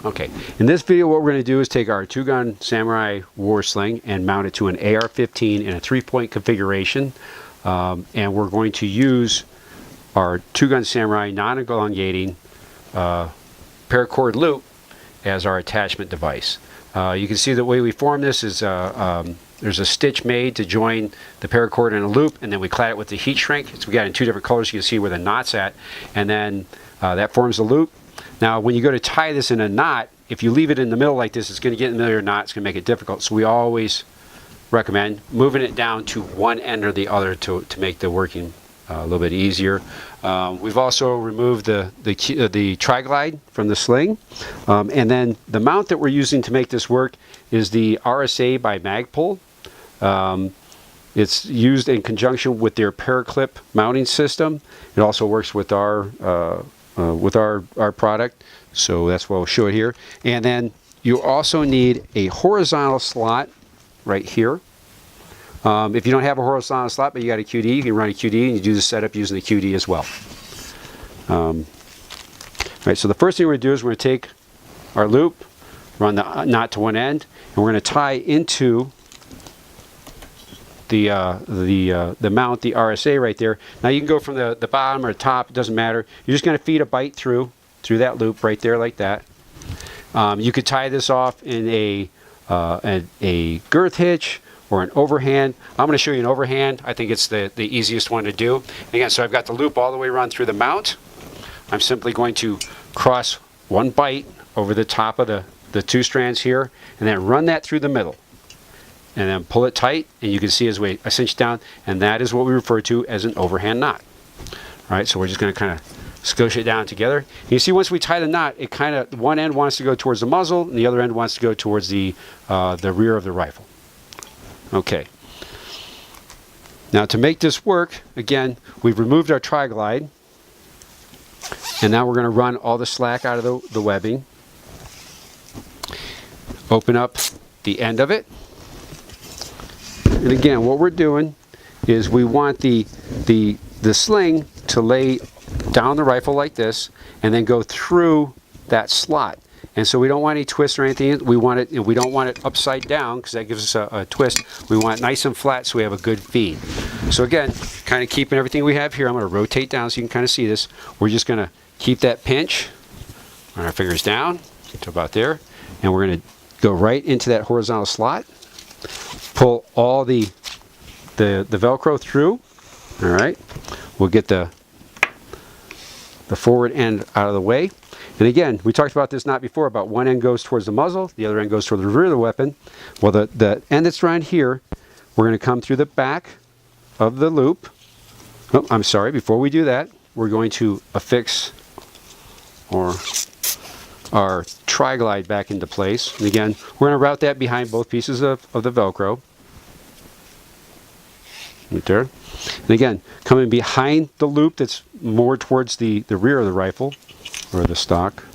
Okay, in this video what we're going to do is take our two-gun Samurai war sling and mount it to an AR-15 in a three-point configuration, and we're going to use our two-gun Samurai non-elongating paracord loop as our attachment device. You can see the way we form this is there's a stitch made to join the paracord in a loop, and then we clad it with the heat shrink. So we got it in two different colors. You can see where the knot's at, and then that forms the loop. Now when you go to tie this in a knot, if you leave it in the middle like this, it's going to get in the middle of your knot. It's going to make it difficult. So we always recommend moving it down to one end or the other to make the working a little bit easier. We've also removed the tri-glide from the sling, and then the mount that we're using to make this work is the RSA by Magpul. It's used in conjunction with their Paraclip mounting system. It also works with our product, so that's why we'll show it here. And then you also need a horizontal slot right here. If you don't have a horizontal slot but you got a QD, you can run a QD and you do the setup using the QD as well. Right, so the first thing we're going to do is we're going to take our loop, run the knot to one end, and we're going to tie into the mount, the RSA right there. Now you can go from the bottom or the top, it doesn't matter. You're just going to feed a bite through that loop right there like that. You could tie this off in a girth hitch or an overhand. I'm going to show you an overhand. I think it's the easiest one to do. And again, so I've got the loop all the way around through the mount. I'm simply going to cross one bite over the top of the two strands here, and then run that through the middle. And then pull it tight, and you can see as I cinch down, and that is what we refer to as an overhand knot. All right, so we're just going to kind of squish it down together. And you see once we tie the knot, it kind of, one end wants to go towards the muzzle, and the other end wants to go towards the rear of the rifle. Okay. Now to make this work, again, we've removed our tri-glide, and now we're going to run all the slack out of the webbing. Open up the end of it. And again, what we're doing is we want the sling to lay down the rifle like this and then go through that slot. And so we don't want any twists or anything. We don't want it upside down because that gives us a twist. We want it nice and flat so we have a good feed. So again, kind of keeping everything we have here, I'm going to rotate down so you can kind of see this. We're just going to keep that pinch, run our fingers down to about there, and we're going to go right into that horizontal slot. Pull all the Velcro through. All right, we'll get the forward end out of the way. And again, we talked about this not before, about one end goes towards the muzzle, the other end goes toward the rear of the weapon. Well, the end that's around here, we're going to come through the back of the loop. Oh, I'm sorry, before we do that, we're going to affix our tri-glide back into place. And again, we're going to route that behind both pieces of the Velcro. Right there. And again, coming behind the loop that's more towards the rear of the rifle, or the stock,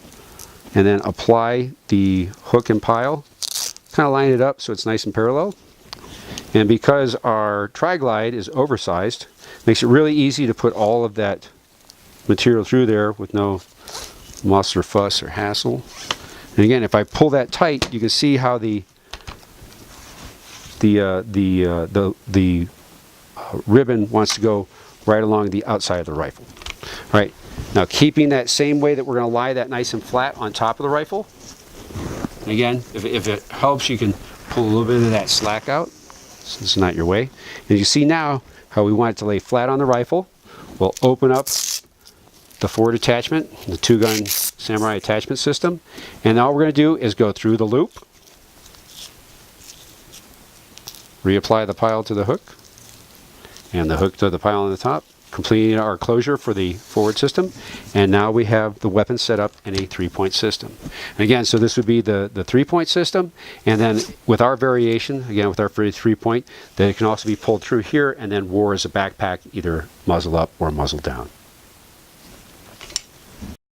and then apply the hook and pile. Kind of line it up so it's nice and parallel. And because our tri-glide is oversized, makes it really easy to put all of that material through there with no muss or fuss or hassle. And again, if I pull that tight, you can see how the ribbon wants to go right along the outside of the rifle. All right, now keeping that same way that we're going to lie that nice and flat on top of the rifle. And again, if it helps, you can pull a little bit of that slack out so it's not your way. And you see now how we want it to lay flat on the rifle. We'll open up the forward attachment, the two-gun Samurai attachment system, and all we're going to do is go through the loop, reapply the pile to the hook, and the hook to the pile on the top, completing our closure for the forward system. And now we have the weapon set up in a three-point system. And again, so this would be the three-point system, and then with our variation, again with our three-point, that it can also be pulled through here and then wore as a backpack, either muzzle up or muzzle down.